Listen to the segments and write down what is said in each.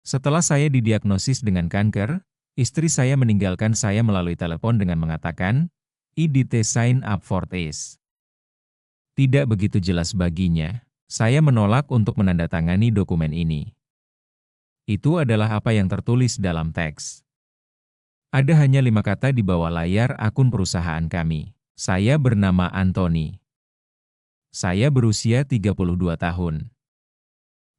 Setelah saya didiagnosis dengan kanker, istri saya meninggalkan saya melalui telepon dengan mengatakan, "IDT sign up for this." Tidak begitu jelas baginya. Saya menolak untuk menandatangani dokumen ini. Itu adalah apa yang tertulis dalam teks. Ada hanya 5 kata di bawah layar akun perusahaan kami. Saya bernama Anthony. Saya berusia 32 tahun.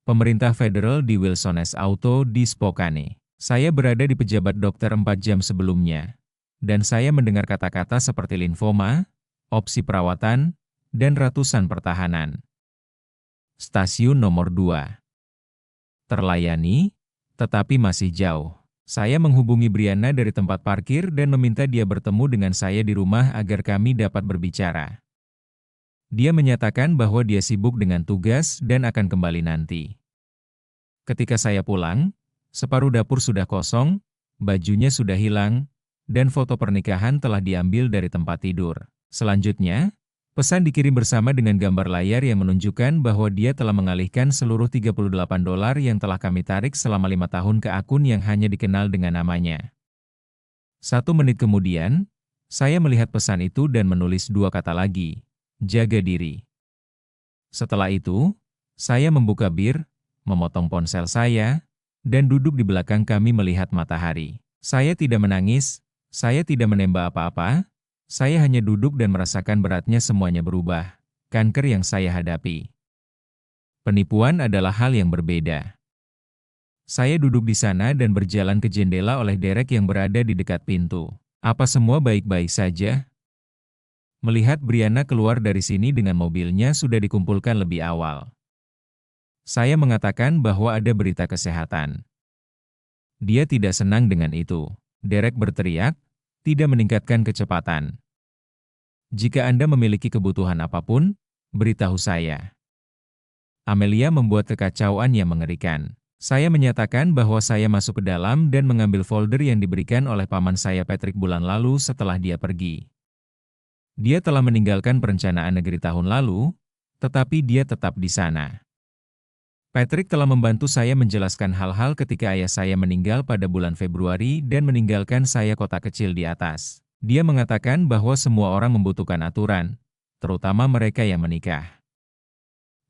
Pemerintah federal di Wilson-S Auto di Spokane. Saya berada di pejabat dokter 4 jam sebelumnya. Dan saya mendengar kata-kata seperti linfoma, opsi perawatan, dan ratusan pertahanan. Stasiun nomor 2. Terlayani, tetapi masih jauh. Saya menghubungi Brianna dari tempat parkir dan meminta dia bertemu dengan saya di rumah agar kami dapat berbicara. Dia menyatakan bahwa dia sibuk dengan tugas dan akan kembali nanti. Ketika saya pulang, separuh dapur sudah kosong, bajunya sudah hilang, dan foto pernikahan telah diambil dari tempat tidur. Selanjutnya, pesan dikirim bersama dengan gambar layar yang menunjukkan bahwa dia telah mengalihkan seluruh $38 yang telah kami tarik selama 5 tahun ke akun yang hanya dikenal dengan namanya. 1 menit kemudian, saya melihat pesan itu dan menulis 2 kata lagi, jaga diri. Setelah itu, saya membuka bir, memotong ponsel saya, dan duduk di belakang kami melihat matahari. Saya tidak menangis, saya tidak menembak apa-apa, saya hanya duduk dan merasakan beratnya semuanya berubah, kanker yang saya hadapi. Penipuan adalah hal yang berbeda. Saya duduk di sana dan berjalan ke jendela oleh Derek yang berada di dekat pintu. Apa semua baik-baik saja? Melihat Brianna keluar dari sini dengan mobilnya sudah dikumpulkan lebih awal. Saya mengatakan bahwa ada berita kesehatan. Dia tidak senang dengan itu. Derek berteriak, tidak meningkatkan kecepatan. Jika Anda memiliki kebutuhan apapun, beritahu saya. Amelia membuat kekacauan yang mengerikan. Saya menyatakan bahwa saya masuk ke dalam dan mengambil folder yang diberikan oleh paman saya Patrick bulan lalu setelah dia pergi. Dia telah meninggalkan perencanaan negeri tahun lalu, tetapi dia tetap di sana. Patrick telah membantu saya menjelaskan hal-hal ketika ayah saya meninggal pada bulan Februari dan meninggalkan saya kota kecil di atas. Dia mengatakan bahwa semua orang membutuhkan aturan, terutama mereka yang menikah.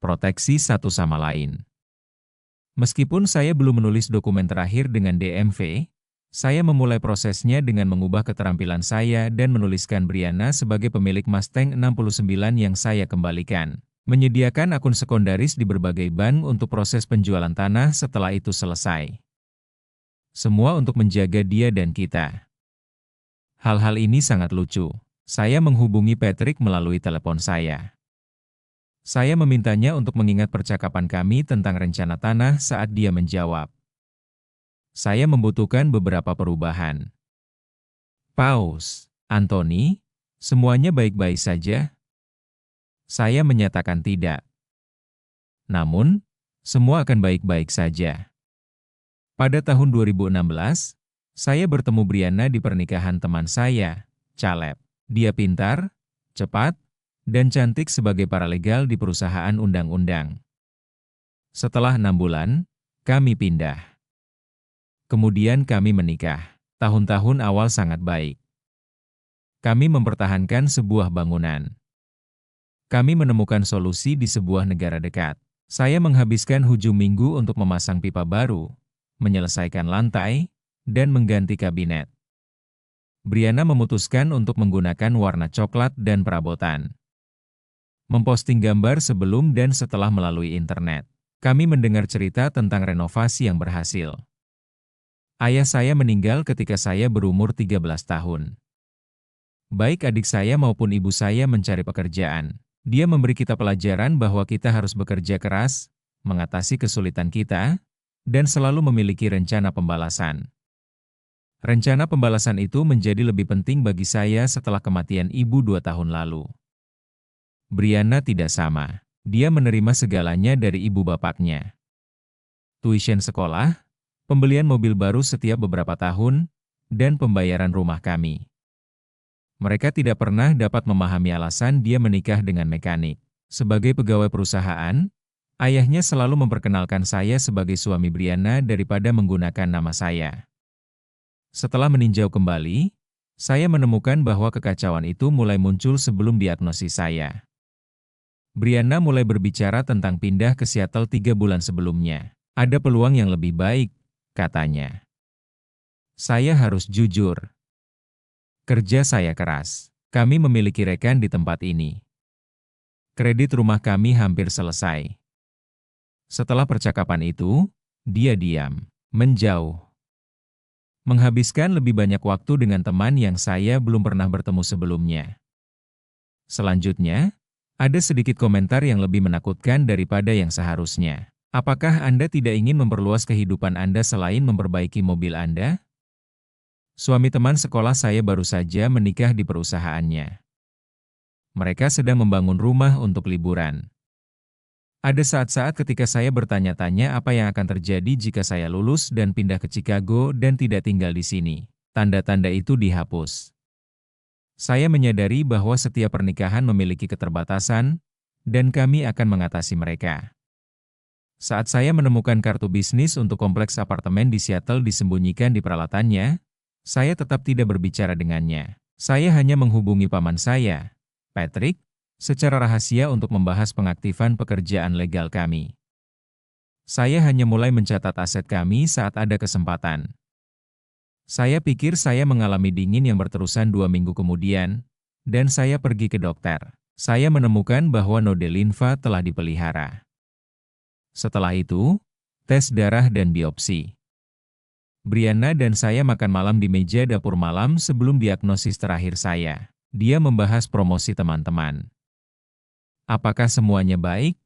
Proteksi satu sama lain. Meskipun saya belum menulis dokumen terakhir dengan DMV, saya memulai prosesnya dengan mengubah keterampilan saya dan menuliskan Brianna sebagai pemilik Mustang 69 yang saya kembalikan. Menyediakan akun sekondaris di berbagai bank untuk proses penjualan tanah setelah itu selesai. Semua untuk menjaga dia dan kita. Hal-hal ini sangat lucu. Saya menghubungi Patrick melalui telepon saya. Saya memintanya untuk mengingat percakapan kami tentang rencana tanah saat dia menjawab. Saya membutuhkan beberapa perubahan. Pause. Anthony, semuanya baik-baik saja? Saya menyatakan tidak. Namun, semua akan baik-baik saja. Pada tahun 2016, saya bertemu Brianna di pernikahan teman saya, Caleb. Dia pintar, cepat, dan cantik sebagai paralegal di perusahaan undang-undang. Setelah 6 bulan, kami pindah. Kemudian kami menikah. Tahun-tahun awal sangat baik. Kami mempertahankan sebuah bangunan. Kami menemukan solusi di sebuah negara dekat. Saya menghabiskan hujung minggu untuk memasang pipa baru, menyelesaikan lantai, dan mengganti kabinet. Brianna memutuskan untuk menggunakan warna coklat dan perabotan. Memposting gambar sebelum dan setelah melalui internet. Kami mendengar cerita tentang renovasi yang berhasil. Ayah saya meninggal ketika saya berumur 13 tahun. Baik adik saya maupun ibu saya mencari pekerjaan. Dia memberi kita pelajaran bahwa kita harus bekerja keras, mengatasi kesulitan kita, dan selalu memiliki rencana pembalasan. Rencana pembalasan itu menjadi lebih penting bagi saya setelah kematian ibu 2 tahun lalu. Brianna tidak sama. Dia menerima segalanya dari ibu bapaknya. Tuition sekolah, pembelian mobil baru setiap beberapa tahun, dan pembayaran rumah kami. Mereka tidak pernah dapat memahami alasan dia menikah dengan mekanik. Sebagai pegawai perusahaan, Ayahnya selalu memperkenalkan saya sebagai suami Brianna daripada menggunakan nama saya. Setelah meninjau kembali, saya menemukan bahwa kekacauan itu mulai muncul sebelum diagnosis saya. Brianna mulai berbicara tentang pindah ke Seattle 3 bulan sebelumnya. Ada peluang yang lebih baik, katanya. Saya harus jujur. Kerja saya keras. Kami memiliki rekan di tempat ini. Kredit rumah kami hampir selesai. Setelah percakapan itu, dia diam, menjauh. Menghabiskan lebih banyak waktu dengan teman yang saya belum pernah bertemu sebelumnya. Selanjutnya, ada sedikit komentar yang lebih menakutkan daripada yang seharusnya. Apakah Anda tidak ingin memperluas kehidupan Anda selain memperbaiki mobil Anda? Suami teman sekolah saya baru saja menikah di perusahaannya. Mereka sedang membangun rumah untuk liburan. Ada saat-saat ketika saya bertanya-tanya apa yang akan terjadi jika saya lulus dan pindah ke Chicago dan tidak tinggal di sini. Tanda-tanda itu dihapus. Saya menyadari bahwa setiap pernikahan memiliki keterbatasan, dan kami akan mengatasi mereka. Saat saya menemukan kartu bisnis untuk kompleks apartemen di Seattle disembunyikan di peralatannya, saya tetap tidak berbicara dengannya. Saya hanya menghubungi paman saya, Patrick, secara rahasia untuk membahas pengaktifan pekerjaan legal kami. Saya hanya mulai mencatat aset kami saat ada kesempatan. Saya pikir saya mengalami dingin yang berterusan 2 minggu kemudian, dan saya pergi ke dokter. Saya menemukan bahwa node limfa telah dipelihara. Setelah itu, tes darah dan biopsi. Brianna dan saya makan malam di meja dapur malam sebelum diagnosis terakhir saya. Dia membahas promosi teman-teman. Apakah semuanya baik?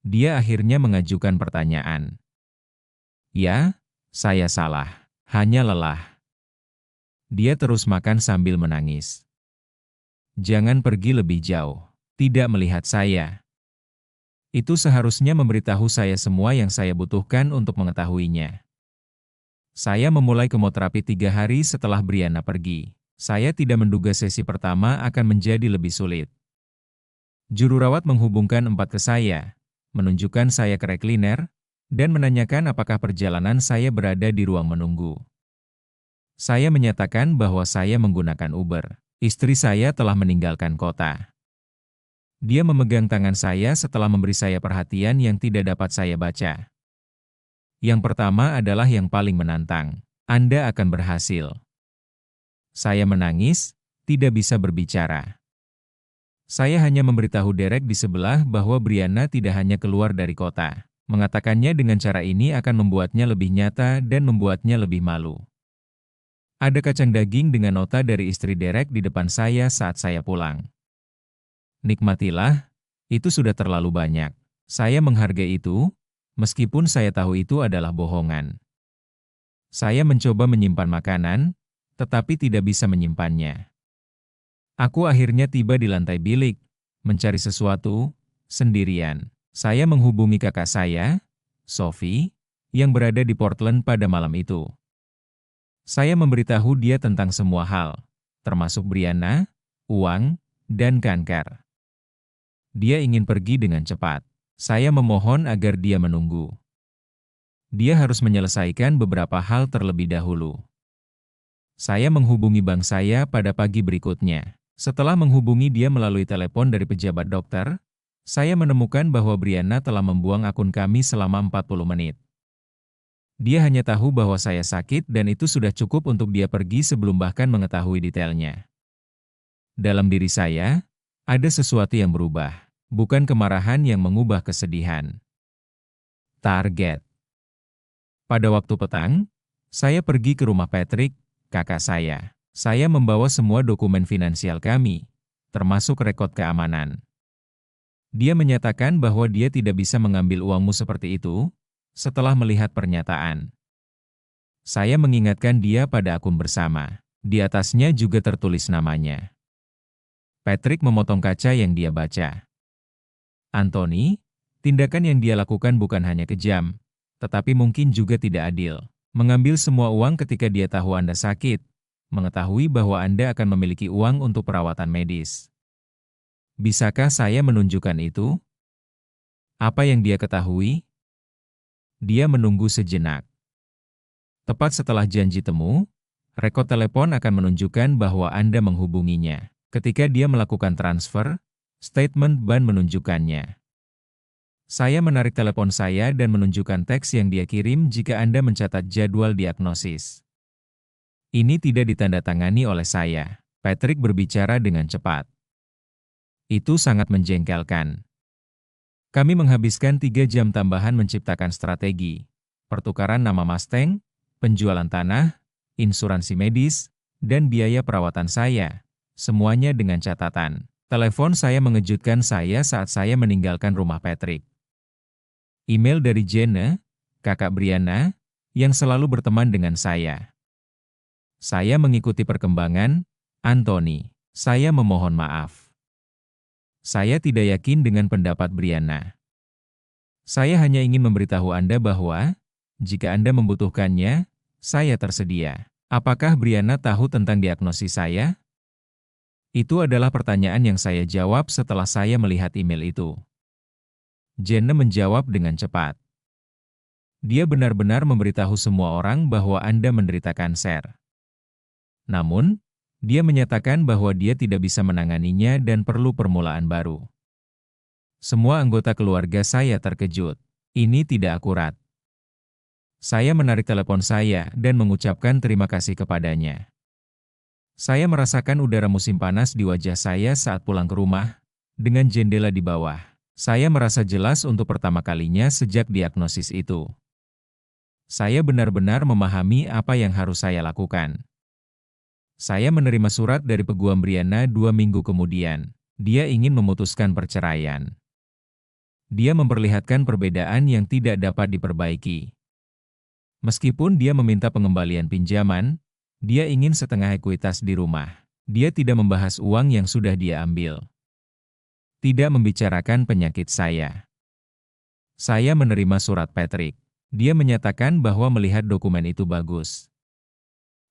Dia akhirnya mengajukan pertanyaan. Ya, saya salah. Hanya lelah. Dia terus makan sambil menangis. Jangan pergi lebih jauh. Tidak melihat saya. Itu seharusnya memberitahu saya semua yang saya butuhkan untuk mengetahuinya. Saya memulai kemoterapi 3 hari setelah Brianna pergi. Saya tidak menduga sesi pertama akan menjadi lebih sulit. Juru rawat menghubungkan 4 ke saya, menunjukkan saya ke recliner, dan menanyakan apakah perjalanan saya berada di ruang menunggu. Saya menyatakan bahwa saya menggunakan Uber. Istri saya telah meninggalkan kota. Dia memegang tangan saya setelah memberi saya perhatian yang tidak dapat saya baca. Yang pertama adalah yang paling menantang. Anda akan berhasil. Saya menangis, tidak bisa berbicara. Saya hanya memberitahu Derek di sebelah bahwa Brianna tidak hanya keluar dari kota. Mengatakannya dengan cara ini akan membuatnya lebih nyata dan membuatnya lebih malu. Ada kacang daging dengan nota dari istri Derek di depan saya saat saya pulang. Nikmatilah, itu sudah terlalu banyak. Saya menghargai itu, meskipun saya tahu itu adalah bohongan. Saya mencoba menyimpan makanan, tetapi tidak bisa menyimpannya. Aku akhirnya tiba di lantai bilik, mencari sesuatu, sendirian. Saya menghubungi kakak saya, Sophie, yang berada di Portland pada malam itu. Saya memberitahu dia tentang semua hal, termasuk Brianna, uang, dan kanker. Dia ingin pergi dengan cepat. Saya memohon agar dia menunggu. Dia harus menyelesaikan beberapa hal terlebih dahulu. Saya menghubungi bank saya pada pagi berikutnya. Setelah menghubungi dia melalui telepon dari pejabat dokter, saya menemukan bahwa Brianna telah membuang akun kami selama 40 menit. Dia hanya tahu bahwa saya sakit dan itu sudah cukup untuk dia pergi sebelum bahkan mengetahui detailnya. Dalam diri saya, ada sesuatu yang berubah, bukan kemarahan yang mengubah kesedihan. Target. Pada waktu petang, saya pergi ke rumah Patrick, kakak saya. Saya membawa semua dokumen finansial kami, termasuk rekod keamanan. Dia menyatakan bahwa dia tidak bisa mengambil uangmu seperti itu, setelah melihat pernyataan. Saya mengingatkan dia pada akun bersama. Di atasnya juga tertulis namanya. Patrick memotong kaca yang dia baca. Anthony, tindakan yang dia lakukan bukan hanya kejam, tetapi mungkin juga tidak adil. Mengambil semua uang ketika dia tahu Anda sakit, mengetahui bahwa Anda akan memiliki uang untuk perawatan medis. Bisakah saya menunjukkan itu? Apa yang dia ketahui? Dia menunggu sejenak. Tepat setelah janji temu, rekod telepon akan menunjukkan bahwa Anda menghubunginya. Ketika dia melakukan transfer, statement ban menunjukkannya. Saya menarik telepon saya dan menunjukkan teks yang dia kirim jika Anda mencatat jadwal diagnosis. Ini tidak ditandatangani oleh saya. Patrick berbicara dengan cepat. Itu sangat menjengkelkan. Kami menghabiskan 3 jam tambahan menciptakan strategi, pertukaran nama Mustang, penjualan tanah, insuransi medis, dan biaya perawatan saya. Semuanya dengan catatan. Telepon saya mengejutkan saya saat saya meninggalkan rumah Patrick. Email dari Jenna, kakak Brianna, yang selalu berteman dengan saya. Saya mengikuti perkembangan, Anthony. Saya memohon maaf. Saya tidak yakin dengan pendapat Brianna. Saya hanya ingin memberitahu Anda bahwa, jika Anda membutuhkannya, saya tersedia. Apakah Brianna tahu tentang diagnosis saya? Itu adalah pertanyaan yang saya jawab setelah saya melihat email itu. Jenna menjawab dengan cepat. Dia benar-benar memberitahu semua orang bahwa Anda menderita kanser. Namun, dia menyatakan bahwa dia tidak bisa menanganinya dan perlu permulaan baru. Semua anggota keluarga saya terkejut. Ini tidak akurat. Saya menarik telepon saya dan mengucapkan terima kasih kepadanya. Saya merasakan udara musim panas di wajah saya saat pulang ke rumah, dengan jendela di bawah. Saya merasa jelas untuk pertama kalinya sejak diagnosis itu. Saya benar-benar memahami apa yang harus saya lakukan. Saya menerima surat dari peguam Brianna 2 minggu kemudian. Dia ingin memutuskan perceraian. Dia memperlihatkan perbedaan yang tidak dapat diperbaiki. Meskipun dia meminta pengembalian pinjaman, dia ingin setengah ekuitas di rumah. Dia tidak membahas uang yang sudah dia ambil. Tidak membicarakan penyakit saya. Saya menerima surat Patrick. Dia menyatakan bahwa melihat dokumen itu bagus.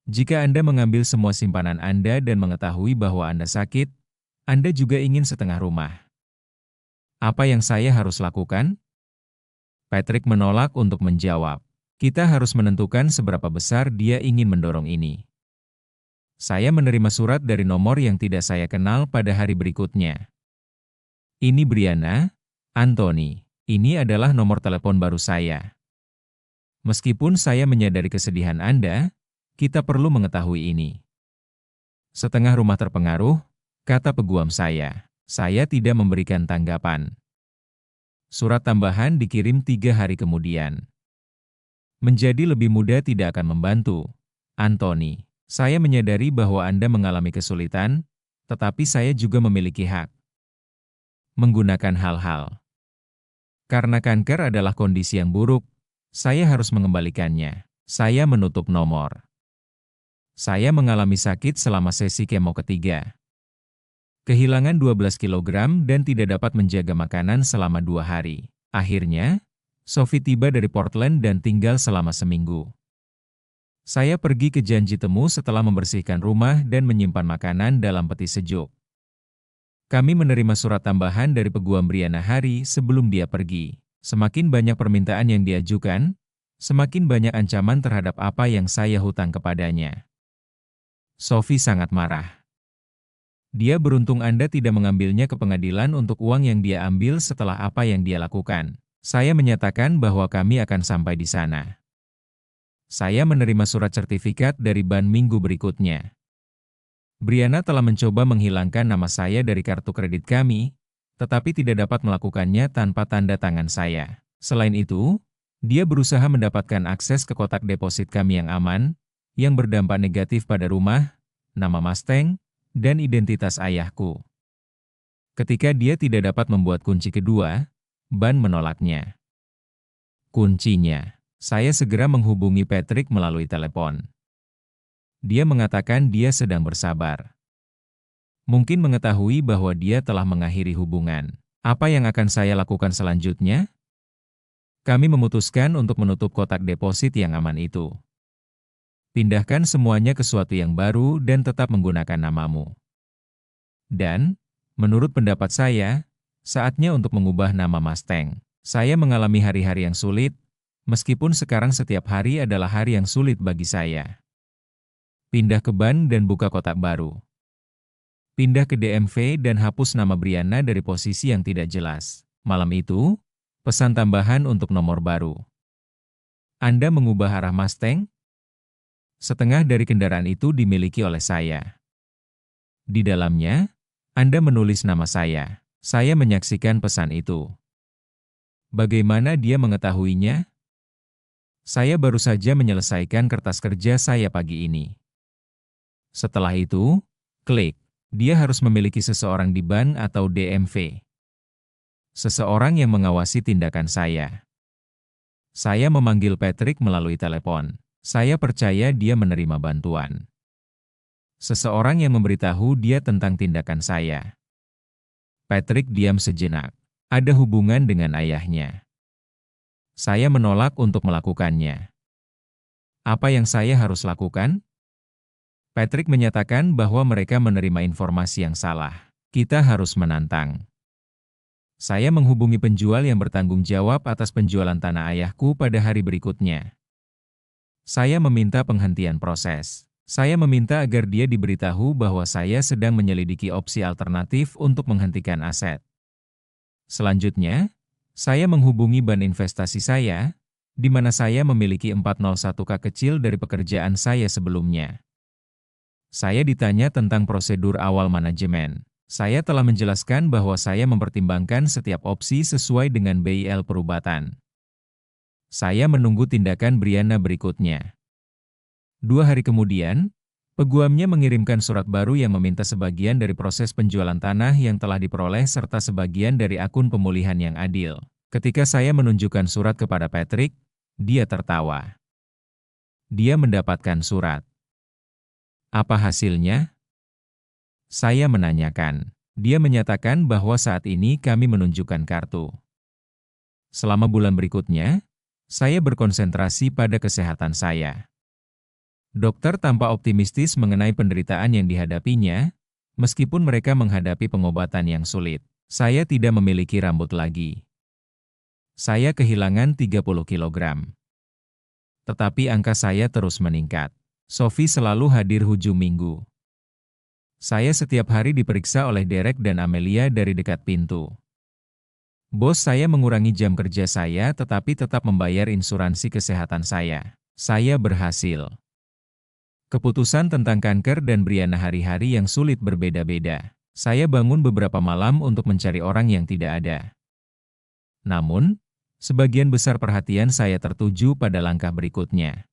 Jika Anda mengambil semua simpanan Anda dan mengetahui bahwa Anda sakit, Anda juga ingin setengah rumah. Apa yang saya harus lakukan? Patrick menolak untuk menjawab. Kita harus menentukan seberapa besar dia ingin mendorong ini. Saya menerima surat dari nomor yang tidak saya kenal pada hari berikutnya. Ini Brianna, Anthony. Ini adalah nomor telepon baru saya. Meskipun saya menyadari kesedihan Anda, kita perlu mengetahui ini. Setengah rumah terpengaruh, kata peguam saya. Saya tidak memberikan tanggapan. Surat tambahan dikirim 3 hari kemudian. Menjadi lebih muda tidak akan membantu, Anthony. Saya menyadari bahwa Anda mengalami kesulitan, tetapi saya juga memiliki hak. Menggunakan hal-hal. Karena kanker adalah kondisi yang buruk, saya harus mengembalikannya. Saya menutup nomor. Saya mengalami sakit selama sesi kemo ketiga. Kehilangan 12 kg dan tidak dapat menjaga makanan selama 2 hari. Akhirnya, Sophie tiba dari Portland dan tinggal selama seminggu. Saya pergi ke janji temu setelah membersihkan rumah dan menyimpan makanan dalam peti sejuk. Kami menerima surat tambahan dari peguam Brianna hari sebelum dia pergi. Semakin banyak permintaan yang diajukan, semakin banyak ancaman terhadap apa yang saya hutang kepadanya. Sophie sangat marah. Dia beruntung Anda tidak mengambilnya ke pengadilan untuk uang yang dia ambil setelah apa yang dia lakukan. Saya menyatakan bahwa kami akan sampai di sana. Saya menerima surat sertifikat dari ban minggu berikutnya. Brianna telah mencoba menghilangkan nama saya dari kartu kredit kami, tetapi tidak dapat melakukannya tanpa tanda tangan saya. Selain itu, dia berusaha mendapatkan akses ke kotak deposit kami yang aman, yang berdampak negatif pada rumah, nama Mustang, dan identitas ayahku. Ketika dia tidak dapat membuat kunci kedua, ban menolaknya. Kuncinya. Saya segera menghubungi Patrick melalui telepon. Dia mengatakan dia sedang bersabar. Mungkin mengetahui bahwa dia telah mengakhiri hubungan. Apa yang akan saya lakukan selanjutnya? Kami memutuskan untuk menutup kotak deposit yang aman itu. Pindahkan semuanya ke suatu yang baru dan tetap menggunakan namamu. Dan, menurut pendapat saya, saatnya untuk mengubah nama Mustang. Saya mengalami hari-hari yang sulit, meskipun sekarang setiap hari adalah hari yang sulit bagi saya. Pindah ke ban dan buka kotak baru. Pindah ke DMV dan hapus nama Brianna dari posisi yang tidak jelas. Malam itu, pesan tambahan untuk nomor baru. Anda mengubah arah Mustang? Setengah dari kendaraan itu dimiliki oleh saya. Di dalamnya, Anda menulis nama saya. Saya menyaksikan pesan itu. Bagaimana dia mengetahuinya? Saya baru saja menyelesaikan kertas kerja saya pagi ini. Setelah itu, klik. Dia harus memiliki seseorang di ban atau DMV. Seseorang yang mengawasi tindakan saya. Saya memanggil Patrick melalui telepon. Saya percaya dia menerima bantuan. Seseorang yang memberitahu dia tentang tindakan saya. Patrick diam sejenak. Ada hubungan dengan ayahnya. Saya menolak untuk melakukannya. Apa yang saya harus lakukan? Patrick menyatakan bahwa mereka menerima informasi yang salah. Kita harus menantang. Saya menghubungi penjual yang bertanggung jawab atas penjualan tanah ayahku pada hari berikutnya. Saya meminta penghentian proses. Saya meminta agar dia diberitahu bahwa saya sedang menyelidiki opsi alternatif untuk menghentikan aset. Selanjutnya, saya menghubungi bank investasi saya, di mana saya memiliki 401k kecil dari pekerjaan saya sebelumnya. Saya ditanya tentang prosedur awal manajemen. Saya telah menjelaskan bahwa saya mempertimbangkan setiap opsi sesuai dengan BIL perubatan. Saya menunggu tindakan Brianna berikutnya. 2 hari kemudian, peguamnya mengirimkan surat baru yang meminta sebagian dari proses penjualan tanah yang telah diperoleh serta sebagian dari akun pemulihan yang adil. Ketika saya menunjukkan surat kepada Patrick, dia tertawa. Dia mendapatkan surat. Apa hasilnya? Saya menanyakan. Dia menyatakan bahwa saat ini kami menunjukkan kartu. Selama bulan berikutnya, saya berkonsentrasi pada kesehatan saya. Dokter tampak optimistis mengenai penderitaan yang dihadapinya, meskipun mereka menghadapi pengobatan yang sulit. Saya tidak memiliki rambut lagi. Saya kehilangan 30 kilogram. Tetapi angka saya terus meningkat. Sophie selalu hadir hujung minggu. Saya setiap hari diperiksa oleh Derek dan Amelia dari dekat pintu. Bos saya mengurangi jam kerja saya tetapi tetap membayar insuransi kesehatan saya. Saya berhasil. Keputusan tentang kanker dan Brianna hari-hari yang sulit berbeda-beda. Saya bangun beberapa malam untuk mencari orang yang tidak ada. Namun, sebagian besar perhatian saya tertuju pada langkah berikutnya.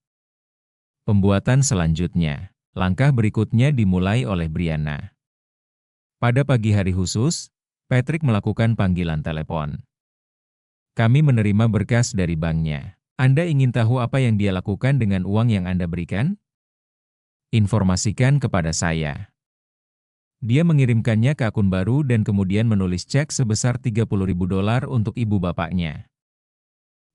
Pembuatan selanjutnya. Langkah berikutnya dimulai oleh Brianna. Pada pagi hari khusus, Patrick melakukan panggilan telepon. Kami menerima berkas dari banknya. Anda ingin tahu apa yang dia lakukan dengan uang yang Anda berikan? Informasikan kepada saya. Dia mengirimkannya ke akun baru dan kemudian menulis cek sebesar $30.000 untuk ibu bapaknya.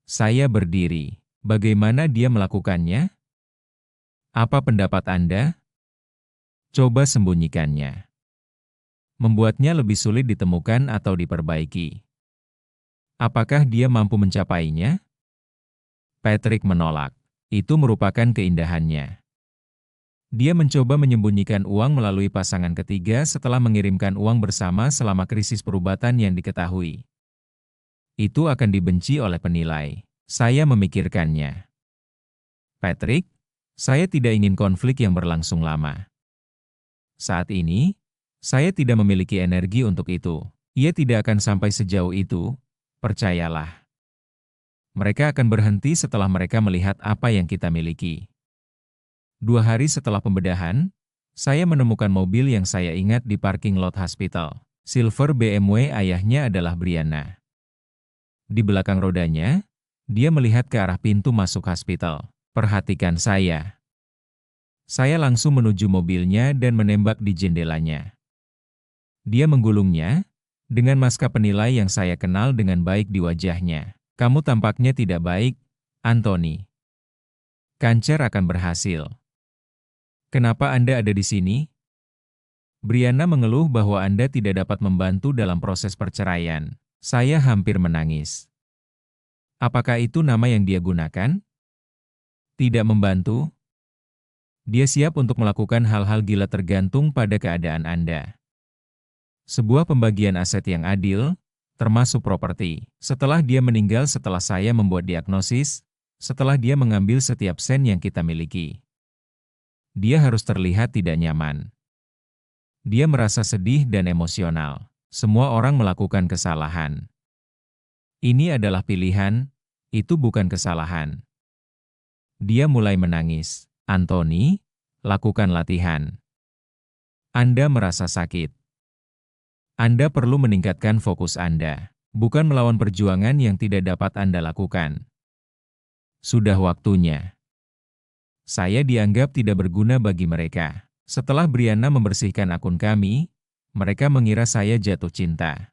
Saya berdiri. Bagaimana dia melakukannya? Apa pendapat Anda? Coba sembunyikannya. Membuatnya lebih sulit ditemukan atau diperbaiki. Apakah dia mampu mencapainya? Patrick menolak. Itu merupakan keindahannya. Dia mencoba menyembunyikan uang melalui pasangan ketiga setelah mengirimkan uang bersama selama krisis perubatan yang diketahui. Itu akan dibenci oleh penilai. Saya memikirkannya. Patrick, saya tidak ingin konflik yang berlangsung lama. Saat ini, saya tidak memiliki energi untuk itu. Ia tidak akan sampai sejauh itu, percayalah. Mereka akan berhenti setelah mereka melihat apa yang kita miliki. 2 hari setelah pembedahan, saya menemukan mobil yang saya ingat di parking lot hospital. Silver BMW ayahnya adalah Brianna. Di belakang rodanya, dia melihat ke arah pintu masuk hospital. Perhatikan saya. Saya langsung menuju mobilnya dan menembak di jendelanya. Dia menggulungnya, dengan maska penilai yang saya kenal dengan baik di wajahnya. Kamu tampaknya tidak baik, Anthony. Kanker akan berhasil. Kenapa Anda ada di sini? Brianna mengeluh bahwa Anda tidak dapat membantu dalam proses perceraian. Saya hampir menangis. Apakah itu nama yang dia gunakan? Tidak membantu. Dia siap untuk melakukan hal-hal gila tergantung pada keadaan Anda. Sebuah pembagian aset yang adil, termasuk properti. Setelah dia meninggal setelah saya membuat diagnosis, setelah dia mengambil setiap sen yang kita miliki. Dia harus terlihat tidak nyaman. Dia merasa sedih dan emosional. Semua orang melakukan kesalahan. Ini adalah pilihan, itu bukan kesalahan. Dia mulai menangis. Anthony, lakukan latihan. Anda merasa sakit. Anda perlu meningkatkan fokus Anda, bukan melawan perjuangan yang tidak dapat Anda lakukan. Sudah waktunya. Saya dianggap tidak berguna bagi mereka. Setelah Brianna membersihkan akun kami, mereka mengira saya jatuh cinta.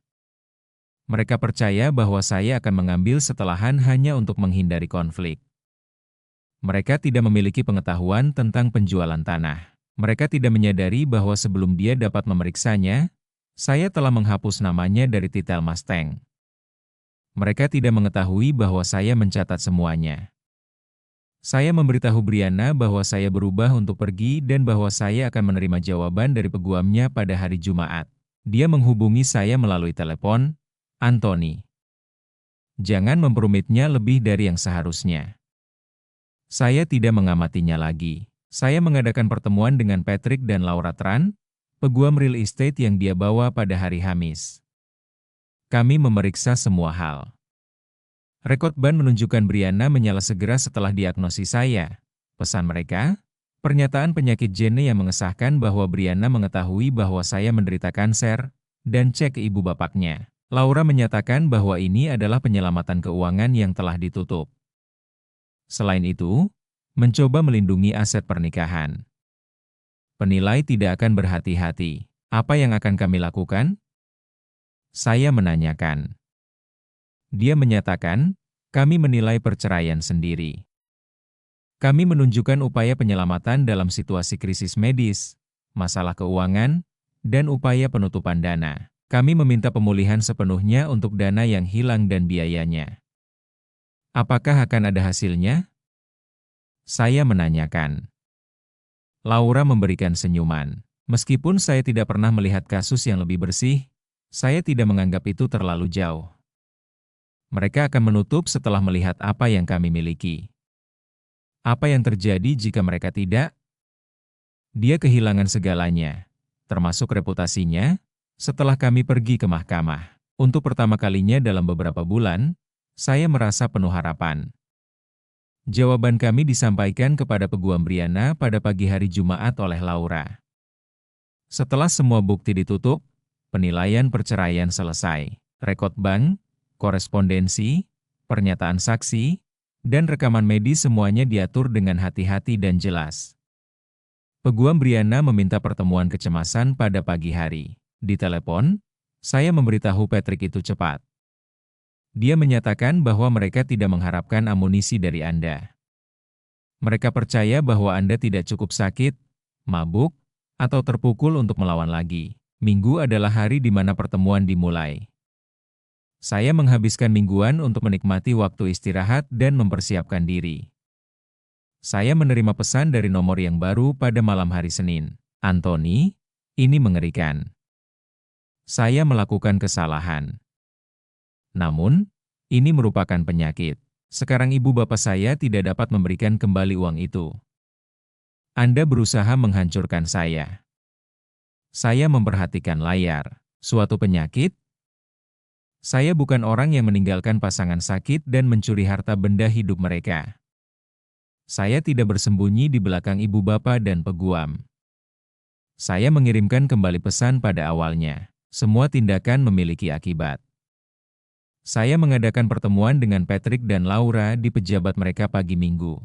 Mereka percaya bahwa saya akan mengambil setelahan hanya untuk menghindari konflik. Mereka tidak memiliki pengetahuan tentang penjualan tanah. Mereka tidak menyadari bahwa sebelum dia dapat memeriksanya, saya telah menghapus namanya dari titel Mustang. Mereka tidak mengetahui bahwa saya mencatat semuanya. Saya memberitahu Brianna bahwa saya berubah untuk pergi dan bahwa saya akan menerima jawaban dari peguamnya pada hari Jumat. Dia menghubungi saya melalui telepon. Anthony, jangan memperumitnya lebih dari yang seharusnya. Saya tidak mengamatinya lagi. Saya mengadakan pertemuan dengan Patrick dan Laura Tran, peguam real estate yang dia bawa pada hari Kamis. Kami memeriksa semua hal. Rekod ban menunjukkan Brianna menyala segera setelah diagnosis saya. Pesan mereka, pernyataan penyakit gene yang mengesahkan bahwa Brianna mengetahui bahwa saya menderita kanser, dan cek ke ibu bapaknya. Laura menyatakan bahwa ini adalah penyelamatan keuangan yang telah ditutup. Selain itu, mencoba melindungi aset pernikahan. Penilai tidak akan berhati-hati. Apa yang akan kami lakukan? Saya menanyakan. Dia menyatakan, kami menilai perceraian sendiri. Kami menunjukkan upaya penyelamatan dalam situasi krisis medis, masalah keuangan, dan upaya penutupan dana. Kami meminta pemulihan sepenuhnya untuk dana yang hilang dan biayanya. Apakah akan ada hasilnya? Saya menanyakan. Laura memberikan senyuman. Meskipun saya tidak pernah melihat kasus yang lebih bersih, saya tidak menganggap itu terlalu jauh. Mereka akan menutup setelah melihat apa yang kami miliki. Apa yang terjadi jika mereka tidak? Dia kehilangan segalanya, termasuk reputasinya, setelah kami pergi ke mahkamah. Untuk pertama kalinya dalam beberapa bulan, saya merasa penuh harapan. Jawaban kami disampaikan kepada peguam Brianna pada pagi hari Jumat oleh Laura. Setelah semua bukti ditutup, penilaian perceraian selesai. Rekod bank, korespondensi, pernyataan saksi, dan rekaman medis semuanya diatur dengan hati-hati dan jelas. Peguam Brianna meminta pertemuan kecemasan pada pagi hari. Di telepon, saya memberitahu Patrick itu cepat. Dia menyatakan bahwa mereka tidak mengharapkan amunisi dari Anda. Mereka percaya bahwa Anda tidak cukup sakit, mabuk, atau terpukul untuk melawan lagi. Minggu adalah hari di mana pertemuan dimulai. Saya menghabiskan mingguan untuk menikmati waktu istirahat dan mempersiapkan diri. Saya menerima pesan dari nomor yang baru pada malam hari Senin. Anthony, ini mengerikan. Saya melakukan kesalahan. Namun, ini merupakan penyakit. Sekarang ibu bapak saya tidak dapat memberikan kembali uang itu. Anda berusaha menghancurkan saya. Saya memperhatikan layar. Suatu penyakit? Saya bukan orang yang meninggalkan pasangan sakit dan mencuri harta benda hidup mereka. Saya tidak bersembunyi di belakang ibu bapak dan peguam. Saya mengirimkan kembali pesan pada awalnya. Semua tindakan memiliki akibat. Saya mengadakan pertemuan dengan Patrick dan Laura di pejabat mereka pagi Minggu.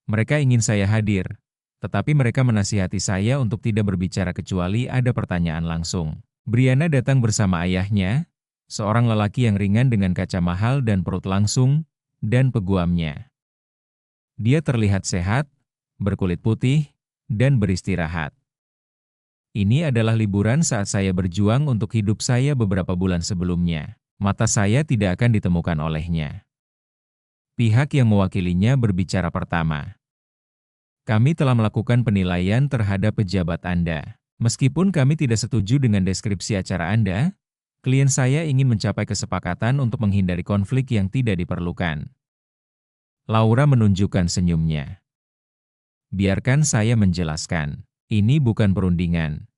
Mereka ingin saya hadir, tetapi mereka menasihati saya untuk tidak berbicara kecuali ada pertanyaan langsung. Brianna datang bersama ayahnya, seorang lelaki yang ringan dengan kaca mahal dan perut langsung, dan peguamnya. Dia terlihat sehat, berkulit putih, dan beristirahat. Ini adalah liburan saat saya berjuang untuk hidup saya beberapa bulan sebelumnya. Mata saya tidak akan ditemukan olehnya. Pihak yang mewakilinya berbicara pertama. Kami telah melakukan penilaian terhadap pejabat Anda. Meskipun kami tidak setuju dengan deskripsi acara Anda, klien saya ingin mencapai kesepakatan untuk menghindari konflik yang tidak diperlukan. Laura menunjukkan senyumnya. Biarkan saya menjelaskan. Ini bukan perundingan.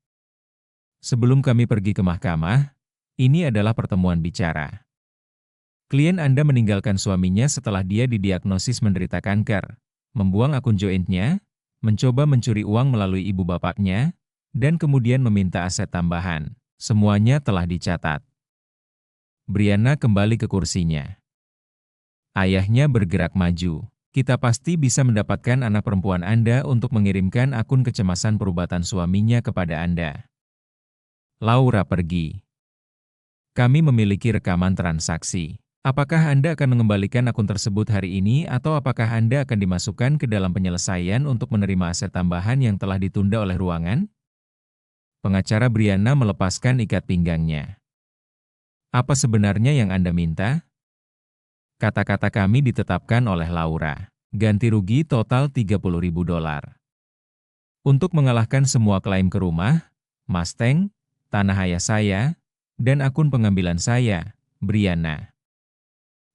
Sebelum kami pergi ke mahkamah, ini adalah pertemuan bicara. Klien Anda meninggalkan suaminya setelah dia didiagnosis menderita kanker, membuang akun jointnya, mencoba mencuri uang melalui ibu bapaknya, dan kemudian meminta aset tambahan. Semuanya telah dicatat. Brianna kembali ke kursinya. Ayahnya bergerak maju. Kita pasti bisa mendapatkan anak perempuan Anda untuk mengirimkan akun kecemasan perubatan suaminya kepada Anda. Laura pergi. Kami memiliki rekaman transaksi. Apakah Anda akan mengembalikan akun tersebut hari ini atau apakah Anda akan dimasukkan ke dalam penyelesaian untuk menerima aset tambahan yang telah ditunda oleh ruangan? Pengacara Brianna melepaskan ikat pinggangnya. Apa sebenarnya yang Anda minta? Kata-kata kami ditetapkan oleh Laura. Ganti rugi total $30.000. Untuk mengalahkan semua klaim ke rumah, Mustang, tanah ayah saya, dan akun pengambilan saya, Brianna.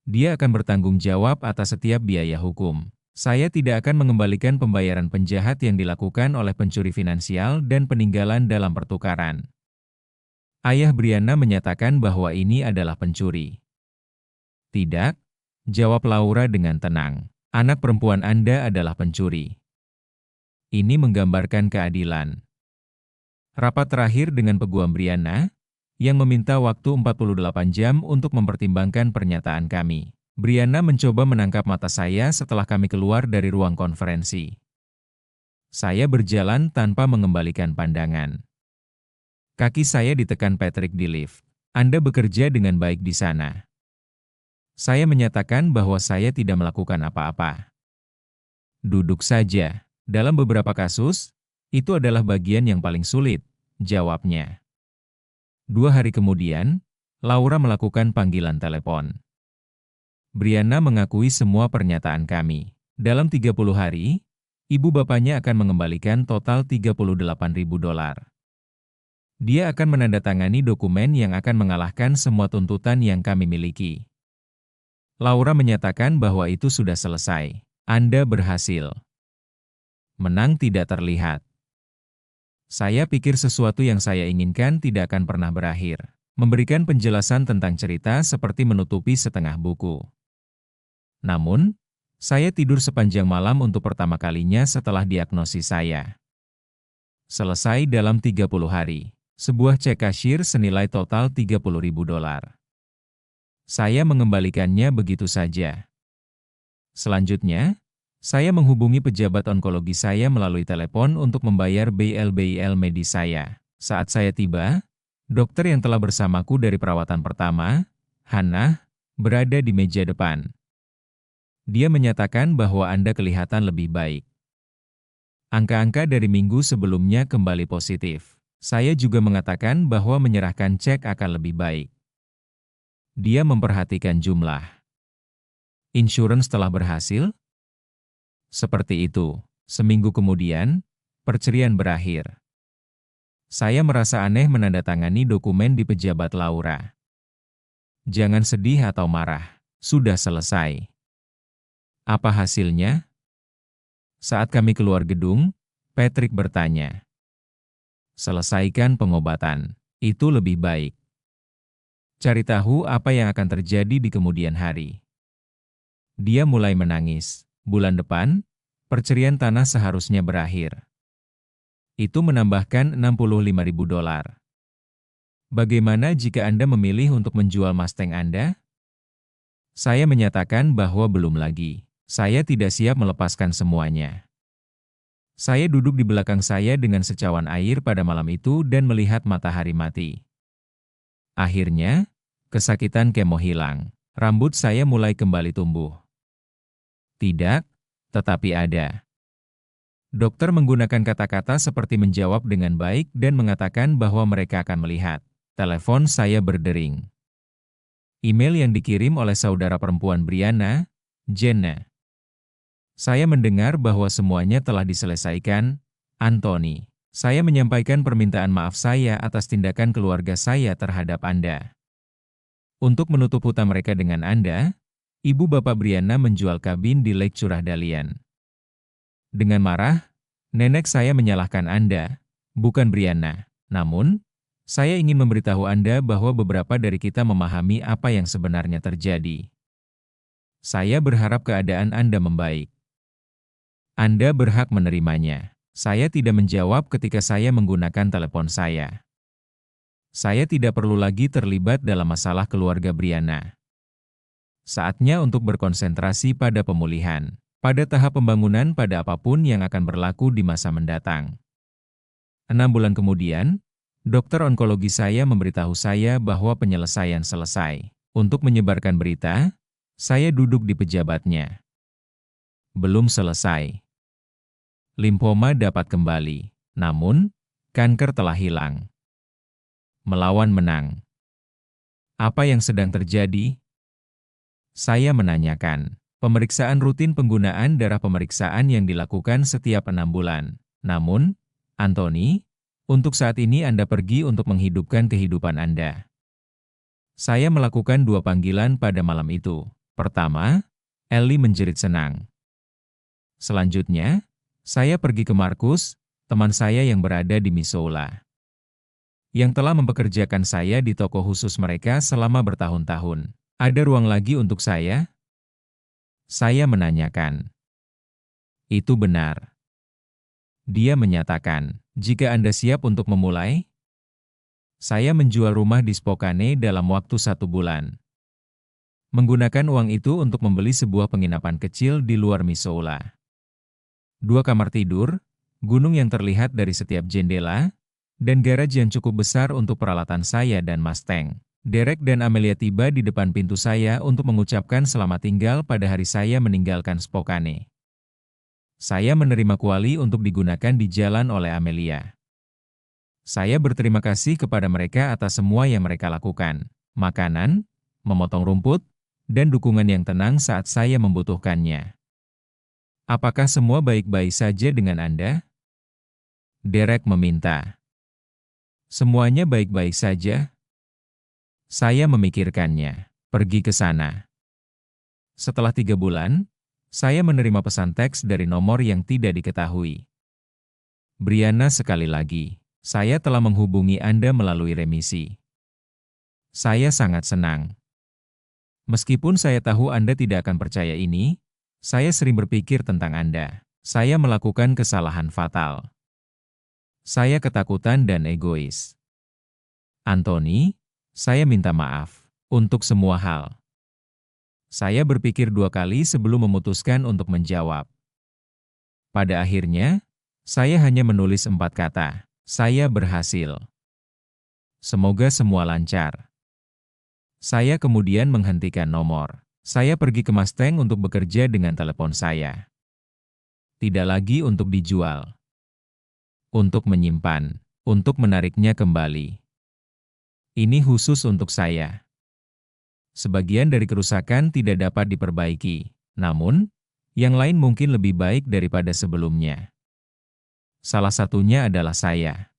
Dia akan bertanggung jawab atas setiap biaya hukum. Saya tidak akan mengembalikan pembayaran penjahat yang dilakukan oleh pencuri finansial dan peninggalan dalam pertukaran. Ayah Brianna menyatakan bahwa ini adalah pencuri. Tidak, jawab Laura dengan tenang. Anak perempuan Anda adalah pencuri. Ini menggambarkan keadilan. Rapat terakhir dengan peguam Brianna, yang meminta waktu 48 jam untuk mempertimbangkan pernyataan kami. Brianna mencoba menangkap mata saya setelah kami keluar dari ruang konferensi. Saya berjalan tanpa mengembalikan pandangan. Kaki saya ditekan Patrick di lift. Anda bekerja dengan baik di sana. Saya menyatakan bahwa saya tidak melakukan apa-apa. Duduk saja. Dalam beberapa kasus, itu adalah bagian yang paling sulit, jawabnya. 2 hari kemudian, Laura melakukan panggilan telepon. Brianna mengakui semua pernyataan kami. Dalam 30 hari, ibu bapaknya akan mengembalikan total $38.000. Dia akan menandatangani dokumen yang akan mengalahkan semua tuntutan yang kami miliki. Laura menyatakan bahwa itu sudah selesai. Anda berhasil. Menang tidak terlihat. Saya pikir sesuatu yang saya inginkan tidak akan pernah berakhir. Memberikan penjelasan tentang cerita seperti menutupi setengah buku. Namun, saya tidur sepanjang malam untuk pertama kalinya setelah diagnosis saya. Selesai dalam 30 hari. Sebuah cek kasir senilai total $30.000. Saya mengembalikannya begitu saja. Selanjutnya, saya menghubungi pejabat onkologi saya melalui telepon untuk membayar bil medis saya. Saat saya tiba, dokter yang telah bersamaku dari perawatan pertama, Hannah, berada di meja depan. Dia menyatakan bahwa Anda kelihatan lebih baik. Angka-angka dari minggu sebelumnya kembali positif. Saya juga mengatakan bahwa menyerahkan cek akan lebih baik. Dia memperhatikan jumlah. Insurans telah berhasil? Seperti itu. Seminggu kemudian, perceraian berakhir. Saya merasa aneh menandatangani dokumen di pejabat Laura. Jangan sedih atau marah. Sudah selesai. Apa hasilnya? Saat kami keluar gedung, Patrick bertanya. Selesaikan pengobatan. Itu lebih baik. Cari tahu apa yang akan terjadi di kemudian hari. Dia mulai menangis. Bulan depan, perceraian tanah seharusnya berakhir. Itu menambahkan $65.000. Bagaimana jika Anda memilih untuk menjual Mustang Anda? Saya menyatakan bahwa belum lagi. Saya tidak siap melepaskan semuanya. Saya duduk di belakang saya dengan secawan air pada malam itu dan melihat matahari mati. Akhirnya, kesakitan kemo hilang. Rambut saya mulai kembali tumbuh. Tidak, tetapi ada. Dokter menggunakan kata-kata seperti menjawab dengan baik dan mengatakan bahwa mereka akan melihat. Telepon saya berdering. Email yang dikirim oleh saudara perempuan Brianna, Jenna. Saya mendengar bahwa semuanya telah diselesaikan, Anthony. Saya menyampaikan permintaan maaf saya atas tindakan keluarga saya terhadap Anda. Untuk menutup hutang mereka dengan Anda, Ibu Bapak Brianna menjual kabin di Lake Curah Dalian. Dengan marah, nenek saya menyalahkan Anda, bukan Brianna. Namun, saya ingin memberitahu Anda bahwa beberapa dari kita memahami apa yang sebenarnya terjadi. Saya berharap keadaan Anda membaik. Anda berhak menerimanya. Saya tidak menjawab ketika saya menggunakan telepon saya. Saya tidak perlu lagi terlibat dalam masalah keluarga Brianna. Saatnya untuk berkonsentrasi pada pemulihan, pada tahap pembangunan pada apapun yang akan berlaku di masa mendatang. 6 bulan kemudian, dokter onkologi saya memberitahu saya bahwa penyelesaian selesai. Untuk menyebarkan berita, saya duduk di pejabatnya. Belum selesai. Limfoma dapat kembali, namun kanker telah hilang. Melawan menang. Apa yang sedang terjadi? Saya menanyakan. Pemeriksaan rutin penggunaan darah pemeriksaan yang dilakukan setiap 6 bulan. Namun, Anthony, untuk saat ini Anda pergi untuk menghidupkan kehidupan Anda. Saya melakukan 2 panggilan pada malam itu. Pertama, Ellie menjerit senang. Selanjutnya, saya pergi ke Marcus, teman saya yang berada di Missoula, yang telah mempekerjakan saya di toko khusus mereka selama bertahun-tahun. Ada ruang lagi untuk saya? Saya menanyakan. Itu benar. Dia menyatakan, jika Anda siap untuk memulai, saya menjual rumah di Spokane dalam waktu 1 bulan. Menggunakan uang itu untuk membeli sebuah penginapan kecil di luar Missoula. 2 kamar tidur, gunung yang terlihat dari setiap jendela, dan garasi yang cukup besar untuk peralatan saya dan Mustang. Derek dan Amelia tiba di depan pintu saya untuk mengucapkan selamat tinggal pada hari saya meninggalkan Spokane. Saya menerima kuali untuk digunakan di jalan oleh Amelia. Saya berterima kasih kepada mereka atas semua yang mereka lakukan. Makanan, memotong rumput, dan dukungan yang tenang saat saya membutuhkannya. Apakah semua baik-baik saja dengan Anda? Derek meminta. Semuanya baik-baik saja. Saya memikirkannya. Pergi ke sana. Setelah 3 bulan, saya menerima pesan teks dari nomor yang tidak diketahui. Brianna, sekali lagi, saya telah menghubungi Anda melalui remisi. Saya sangat senang. Meskipun saya tahu Anda tidak akan percaya ini, saya sering berpikir tentang Anda. Saya melakukan kesalahan fatal. Saya ketakutan dan egois. Anthony, saya minta maaf untuk semua hal. Saya berpikir 2 kali sebelum memutuskan untuk menjawab. Pada akhirnya, saya hanya menulis 4 kata. Saya berhasil. Semoga semua lancar. Saya kemudian menghentikan nomor. Saya pergi ke Mustang untuk bekerja dengan telepon saya. Tidak lagi untuk dijual. Untuk menyimpan, untuk menariknya kembali. Ini khusus untuk saya. Sebagian dari kerusakan tidak dapat diperbaiki, namun, yang lain mungkin lebih baik daripada sebelumnya. Salah satunya adalah saya.